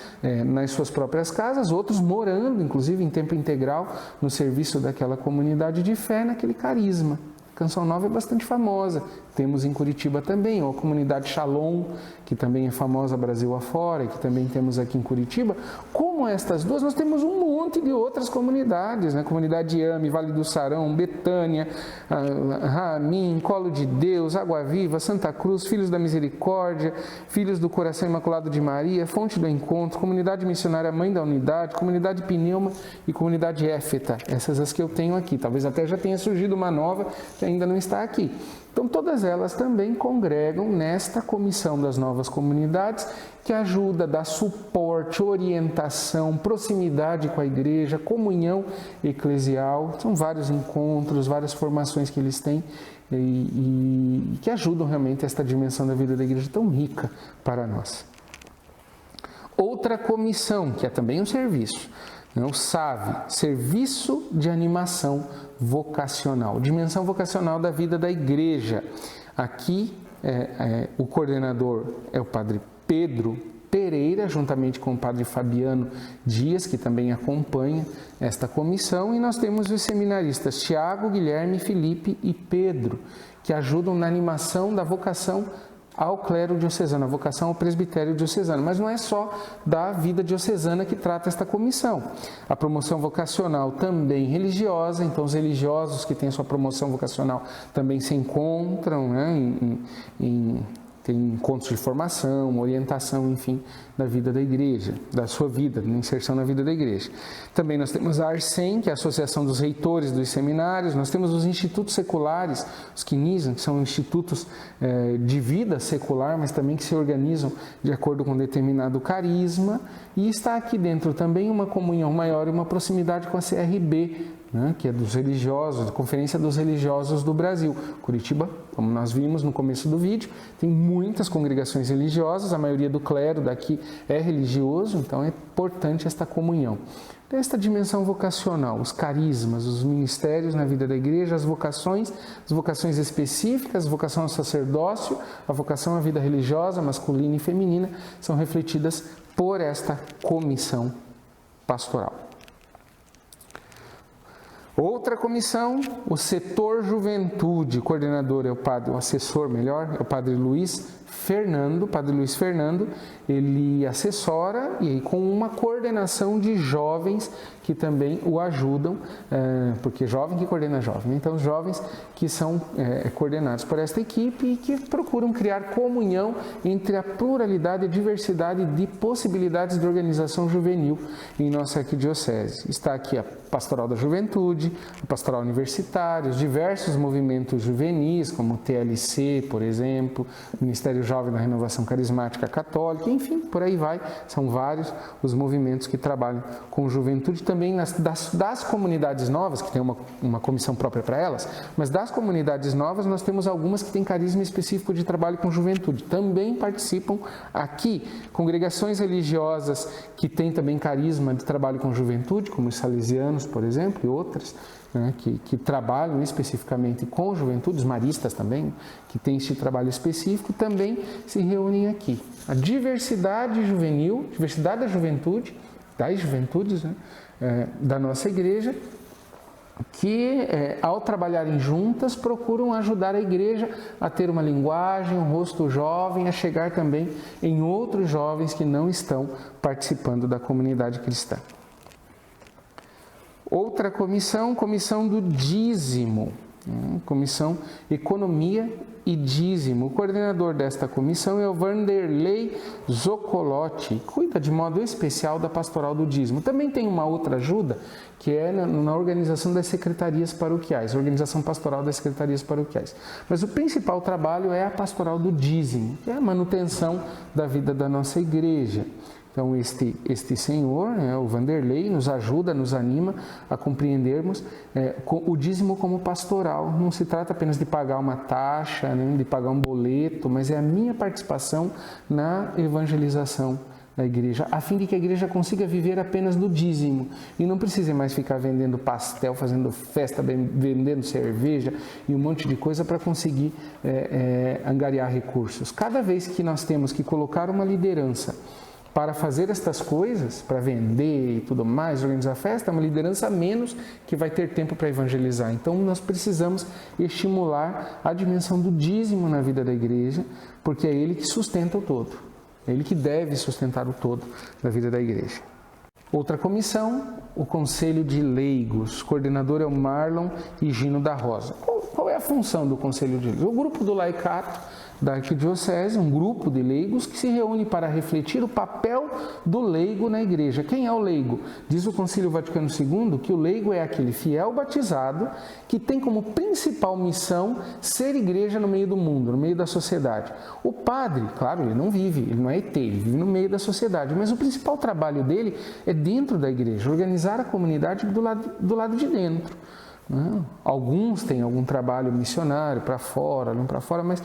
[SPEAKER 1] nas suas próprias casas, outros morando, inclusive em tempo integral, no serviço daquela comunidade de fé, naquele carisma. Canção Nova é bastante famosa, temos em Curitiba também, ou a comunidade Shalom, que também é famosa Brasil afora, que também temos aqui em Curitiba. Como estas duas, nós temos um monte de outras comunidades, né? Comunidade Yame, Vale do Sarão, Betânia, Ramin, Colo de Deus, Água Viva, Santa Cruz, Filhos da Misericórdia, Filhos do Coração Imaculado de Maria, Fonte do Encontro, Comunidade Missionária Mãe da Unidade, Comunidade Pneuma e Comunidade Éfeta. Essas as que eu tenho aqui, talvez até já tenha surgido uma nova que ainda não está aqui. Então, todas elas também congregam nesta comissão das novas comunidades, que ajuda, dá suporte, orientação, proximidade com a igreja, comunhão eclesial. São vários encontros, várias formações que eles têm e que ajudam realmente esta dimensão da vida da igreja tão rica para nós. Outra comissão, que é também um serviço, o SAV, Serviço de Animação Vocacional, dimensão vocacional da vida da igreja. Aqui o coordenador é o padre Pedro Pereira, juntamente com o padre Fabiano Dias, que também acompanha esta comissão, e nós temos os seminaristas Tiago, Guilherme, Felipe e Pedro, que ajudam na animação da vocação ao clero diocesano, a vocação ao presbitério diocesano. Mas não é só da vida diocesana que trata esta comissão. A promoção vocacional também religiosa, então os religiosos que têm a sua promoção vocacional também se encontram, né, tem encontros de formação, orientação, enfim, da vida da igreja, da sua vida, na inserção na vida da igreja. Também nós temos a ARSEM, que é a Associação dos Reitores dos Seminários, nós temos os institutos seculares, os KINISM, que são institutos de vida secular, mas também que se organizam de acordo com determinado carisma, e está aqui dentro também uma comunhão maior e uma proximidade com a CRB, né, que é dos religiosos, da Conferência dos Religiosos do Brasil. Curitiba, como nós vimos no começo do vídeo, tem muitas congregações religiosas, a maioria do clero daqui é religioso, então é importante esta comunhão. Esta dimensão vocacional, os carismas, os ministérios na vida da igreja, as vocações específicas, a vocação ao sacerdócio, a vocação à vida religiosa, masculina e feminina, são refletidas por esta comissão pastoral. Outra comissão, o setor juventude, o coordenador é o assessor melhor, é o padre Luiz Fernando, ele assessora e com uma coordenação de jovens que também o ajudam, porque jovem que coordena jovem, então os jovens que são coordenados por esta equipe e que procuram criar comunhão entre a pluralidade e diversidade de possibilidades de organização juvenil em nossa arquidiocese. Está aqui a Pastoral da Juventude, a Pastoral Universitária, os diversos movimentos juvenis, como o TLC, por exemplo, o Ministério Jovem da Renovação Carismática Católica, enfim, por aí vai, são vários os movimentos que trabalham com juventude, também das comunidades novas, que tem uma comissão própria para elas, mas das comunidades novas nós temos algumas que têm carisma específico de trabalho com juventude, também participam aqui, congregações religiosas que têm também carisma de trabalho com juventude, como os salesianos, por exemplo, e outras, né, que trabalham especificamente com juventude, os maristas também, que têm esse trabalho específico, também se reúnem aqui. A diversidade juvenil, diversidade da juventude, das juventudes, né, da nossa igreja, que, ao trabalharem juntas, procuram ajudar a igreja a ter uma linguagem, um rosto jovem, a chegar também em outros jovens que não estão participando da comunidade cristã. Outra comissão, comissão do dízimo, comissão Economia e Dízimo. O coordenador desta comissão é o Vanderlei Zoccolotti, cuida de modo especial da pastoral do dízimo. Também tem uma outra ajuda, que é na organização das secretarias paroquiais, organização pastoral das secretarias paroquiais. Mas o principal trabalho é a pastoral do dízimo, que é a manutenção da vida da nossa igreja. Então, este senhor, o Vanderlei, nos ajuda, nos anima a compreendermos o dízimo como pastoral. Não se trata apenas de pagar uma taxa, né, de pagar um boleto, mas é a minha participação na evangelização da igreja, a fim de que a igreja consiga viver apenas do dízimo e não precise mais ficar vendendo pastel, fazendo festa, vendendo cerveja e um monte de coisa para conseguir angariar recursos. Cada vez que nós temos que colocar uma liderança para fazer estas coisas, para vender e tudo mais, organizar festa, é uma liderança a menos que vai ter tempo para evangelizar. Então, nós precisamos estimular a dimensão do dízimo na vida da igreja, porque é ele que sustenta o todo. É ele que deve sustentar o todo da vida da igreja. Outra comissão, o Conselho de Leigos. O coordenador é o Marlon Higino da Rosa. Qual é a função do Conselho de Leigos? O grupo do laicato da Arquidiocese, um grupo de leigos que se reúne para refletir o papel do leigo na igreja. Quem é o leigo? Diz o Concílio Vaticano II que o leigo é aquele fiel batizado que tem como principal missão ser igreja no meio do mundo, no meio da sociedade. O padre, claro, ele não vive, ele não é ET, ele vive no meio da sociedade, mas o principal trabalho dele é dentro da igreja, organizar a comunidade do lado de dentro. Alguns têm algum trabalho missionário para fora, não para fora, mas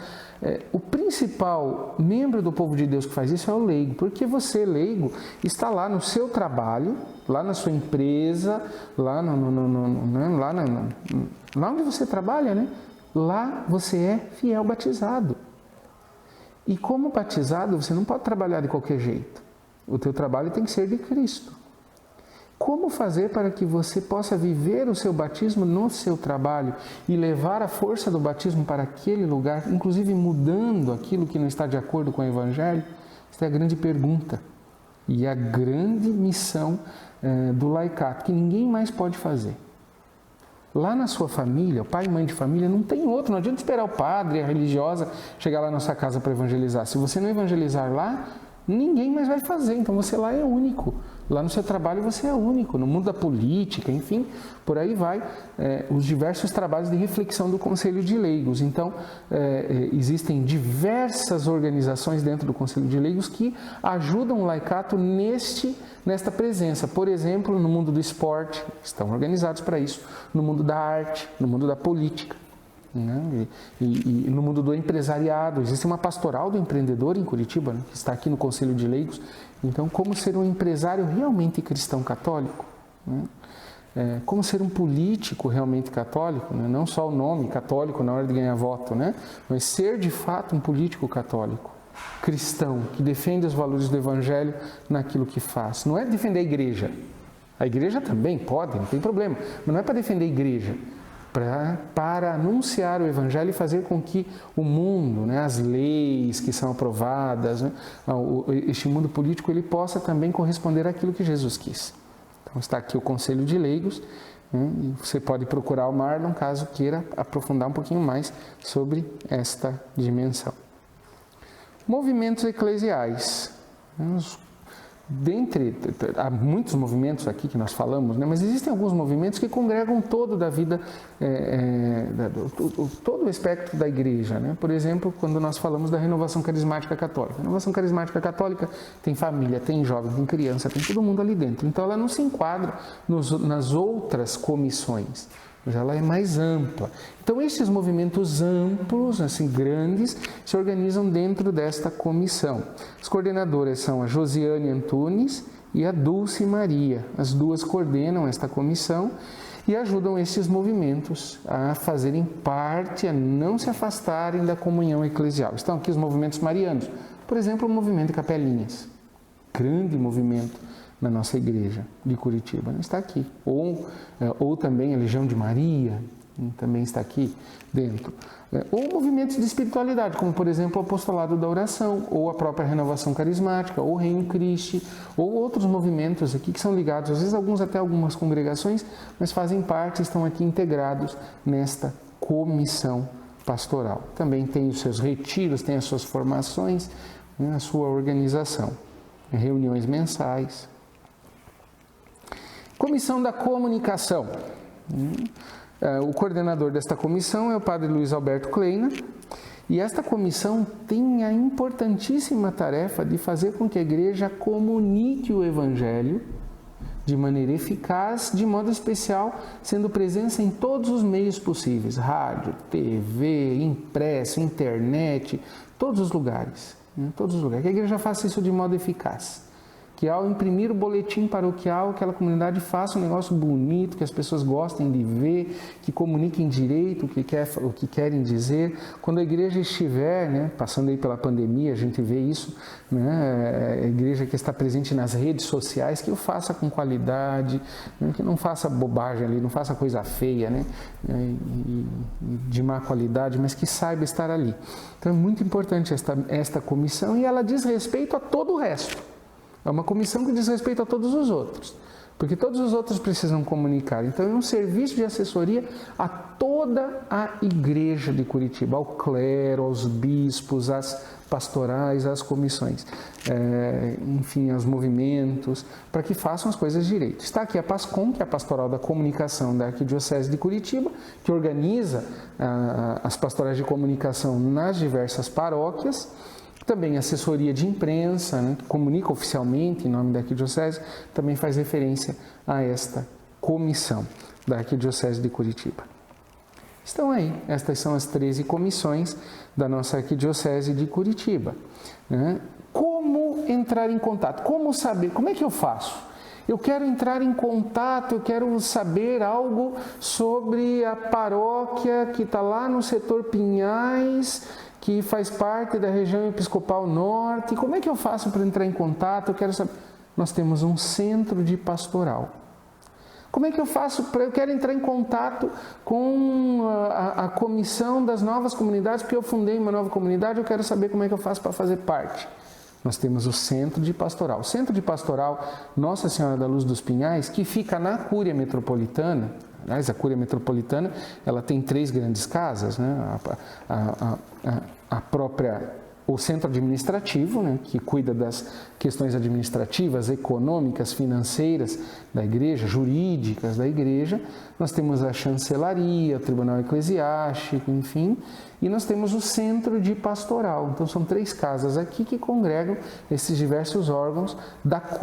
[SPEAKER 1] o principal membro do povo de Deus que faz isso é o leigo, porque você, leigo, está lá no seu trabalho, lá na sua empresa, lá onde você trabalha, né? Lá você é fiel batizado. E como batizado, você não pode trabalhar de qualquer jeito. O teu trabalho tem que ser de Cristo. Como fazer para que você possa viver o seu batismo no seu trabalho e levar a força do batismo para aquele lugar, inclusive mudando aquilo que não está de acordo com o Evangelho? Essa é a grande pergunta e a grande missão do laicato, que ninguém mais pode fazer. Lá na sua família, o pai e mãe de família, não tem outro, não adianta esperar o padre, a religiosa, chegar lá na sua casa para evangelizar. Se você não evangelizar lá, ninguém mais vai fazer, então você lá é único. Lá no seu trabalho você é único, no mundo da política, enfim, por aí vai os diversos trabalhos de reflexão do Conselho de Leigos. Então, existem diversas organizações dentro do Conselho de Leigos que ajudam o laicato nesta presença. Por exemplo, no mundo do esporte, estão organizados para isso, no mundo da arte, no mundo da política. E no mundo do empresariado, existe uma pastoral do empreendedor em Curitiba, né, que está aqui no Conselho de Leigos. Então, como ser um empresário realmente cristão católico? Né? Como ser um político realmente católico? Né? Não só o nome católico na hora de ganhar voto, né? Mas ser de fato um político católico, cristão, que defende os valores do Evangelho naquilo que faz. Não é defender a igreja. A igreja também pode, não tem problema, mas não é para defender a igreja. Para anunciar o Evangelho e fazer com que o mundo, né, as leis que são aprovadas, né, este mundo político, ele possa também corresponder àquilo que Jesus quis. Então está aqui o Conselho de Leigos, né, e você pode procurar o Marlon caso queira aprofundar um pouquinho mais sobre esta dimensão. Movimentos eclesiais. Há muitos movimentos aqui que nós falamos, né? Mas existem alguns movimentos que congregam todo da vida, todo o espectro da igreja, né? Por exemplo, quando nós falamos da renovação carismática católica. A renovação carismática católica tem família, tem jovem, tem criança, tem todo mundo ali dentro. Então ela não se enquadra nas outras comissões, mas ela é mais ampla. Então esses movimentos amplos, assim, grandes, se organizam dentro desta comissão. As coordenadoras são a Josiane Antunes e a Dulce Maria. As duas coordenam esta comissão e ajudam esses movimentos a fazerem parte, a não se afastarem da comunhão eclesial. Estão aqui os movimentos marianos. Por exemplo, o movimento de Capelinhas. Grande movimento na nossa igreja de Curitiba? Está aqui. Ou também a Legião de Maria, também está aqui dentro. Ou movimentos de espiritualidade, como por exemplo o apostolado da oração, ou a própria renovação carismática, ou o Reino Christi, ou outros movimentos aqui que são ligados, às vezes até algumas congregações, mas fazem parte, estão aqui integrados nesta comissão pastoral. Também tem os seus retiros, tem as suas formações, a sua organização, reuniões mensais. Comissão da comunicação. O coordenador desta comissão é o padre Luiz Alberto Kleina, e esta comissão tem a importantíssima tarefa de fazer com que a igreja comunique o evangelho de maneira eficaz, de modo especial, sendo presença em todos os meios possíveis, rádio, TV, impresso, internet, todos os lugares, todos os lugares. Que a igreja faça isso de modo eficaz. Que ao imprimir o boletim paroquial, aquela comunidade faça um negócio bonito, que as pessoas gostem de ver, que comuniquem direito o que querem dizer. Quando a igreja estiver, passando aí pela pandemia, a gente vê isso, a igreja que está presente nas redes sociais, que o faça com qualidade, que não faça bobagem ali, não faça coisa feia, de má qualidade, mas que saiba estar ali. Então é muito importante esta comissão, e ela diz respeito a todo o resto. É uma comissão que diz respeito a todos os outros, porque todos os outros precisam comunicar. Então, é um serviço de assessoria a toda a igreja de Curitiba, ao clero, aos bispos, às pastorais, às comissões, enfim, aos movimentos, para que façam as coisas direito. Está aqui a PASCOM, que é a Pastoral da Comunicação da Arquidiocese de Curitiba, que organiza as pastorais de comunicação nas diversas paróquias. Também assessoria de imprensa, que comunica oficialmente em nome da Arquidiocese, também faz referência a esta comissão da Arquidiocese de Curitiba. Estão aí, estas são as 13 comissões da nossa Arquidiocese de Curitiba. Como entrar em contato? Como saber? Como é que eu faço? Eu quero entrar em contato, eu quero saber algo sobre a paróquia que está lá no setor Pinhais, que faz parte da região episcopal norte. Como é que eu faço para entrar em contato? Eu quero saber. Nós temos um centro de pastoral. Como é que eu faço para... Eu quero entrar em contato com a comissão das novas comunidades, porque eu fundei uma nova comunidade, eu quero saber como é que eu faço para fazer parte. Nós temos o Centro de Pastoral. O Centro de Pastoral Nossa Senhora da Luz dos Pinhais, que fica na Cúria Metropolitana. Aliás, a Cúria Metropolitana, ela tem 3 grandes casas, o centro administrativo, que cuida das questões administrativas, econômicas, financeiras da igreja, jurídicas da igreja. Nós temos a chancelaria, o tribunal eclesiástico, enfim, e nós temos o centro de pastoral. Então, são 3 casas aqui que congregam esses diversos órgãos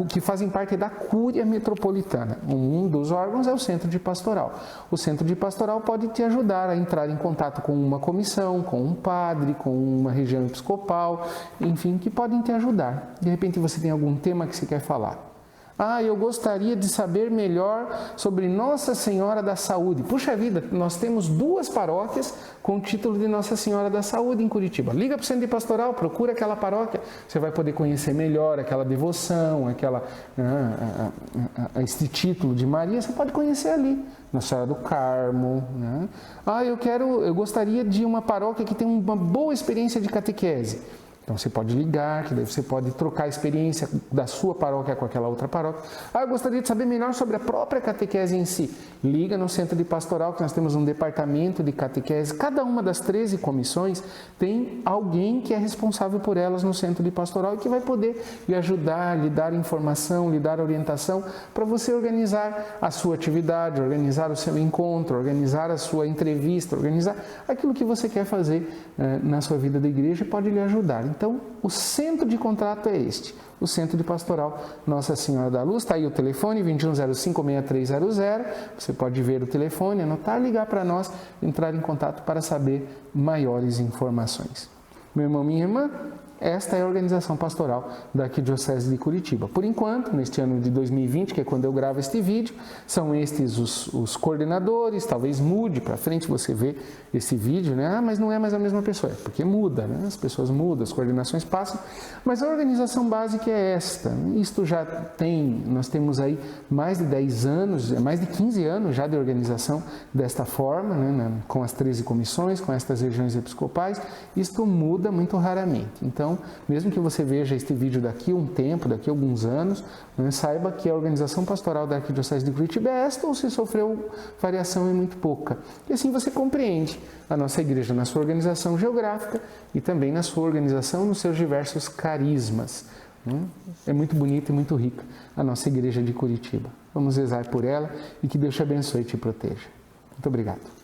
[SPEAKER 1] que fazem parte da Cúria Metropolitana. Um dos órgãos é o centro de pastoral. O centro de pastoral pode te ajudar a entrar em contato com uma comissão, com um padre, com uma região episcopal, enfim, que podem te ajudar. De repente você tem algum tema que você quer falar. Eu gostaria de saber melhor sobre Nossa Senhora da Saúde. Puxa vida, nós temos 2 paróquias com o título de Nossa Senhora da Saúde em Curitiba. Liga para o centro de pastoral, procura aquela paróquia, você vai poder conhecer melhor aquela devoção, este título de Maria, você pode conhecer ali. Nossa Senhora do Carmo. Eu gostaria de uma paróquia que tem uma boa experiência de catequese. Então, você pode ligar, que daí você pode trocar a experiência da sua paróquia com aquela outra paróquia. Eu gostaria de saber melhor sobre a própria catequese em si. Liga no centro de pastoral, que nós temos um departamento de catequese. Cada uma das 13 comissões tem alguém que é responsável por elas no centro de pastoral e que vai poder lhe ajudar, lhe dar informação, lhe dar orientação para você organizar a sua atividade, organizar o seu encontro, organizar a sua entrevista, organizar aquilo que você quer fazer na sua vida da igreja e pode lhe ajudar. Então, o centro de contato é este, o Centro de Pastoral Nossa Senhora da Luz. Está aí o telefone, 2105-6300. Você pode ver o telefone, anotar, ligar para nós, entrar em contato para saber maiores informações. Meu irmão, minha irmã, esta é a organização pastoral da Arquidiocese de Curitiba. Por enquanto, neste ano de 2020, que é quando eu gravo este vídeo, são estes os coordenadores, talvez mude para frente você vê esse vídeo, né? Ah, mas não é mais a mesma pessoa, é porque muda, né? As pessoas mudam, as coordenações passam, mas a organização básica é esta. Isto já nós temos aí mais de 10 anos, mais de 15 anos já de organização desta forma, né? Com as 13 comissões, com estas regiões episcopais, isto muda muito raramente. Então, mesmo que você veja este vídeo daqui a um tempo, daqui a alguns anos, né, saiba que a organização pastoral da Arquidiocese de Curitiba é esta, ou se sofreu variação é muito pouca. E assim você compreende a nossa igreja na sua organização geográfica e também na sua organização nos seus diversos carismas. É muito bonita e muito rica a nossa igreja de Curitiba. Vamos rezar por ela e que Deus te abençoe e te proteja. Muito obrigado.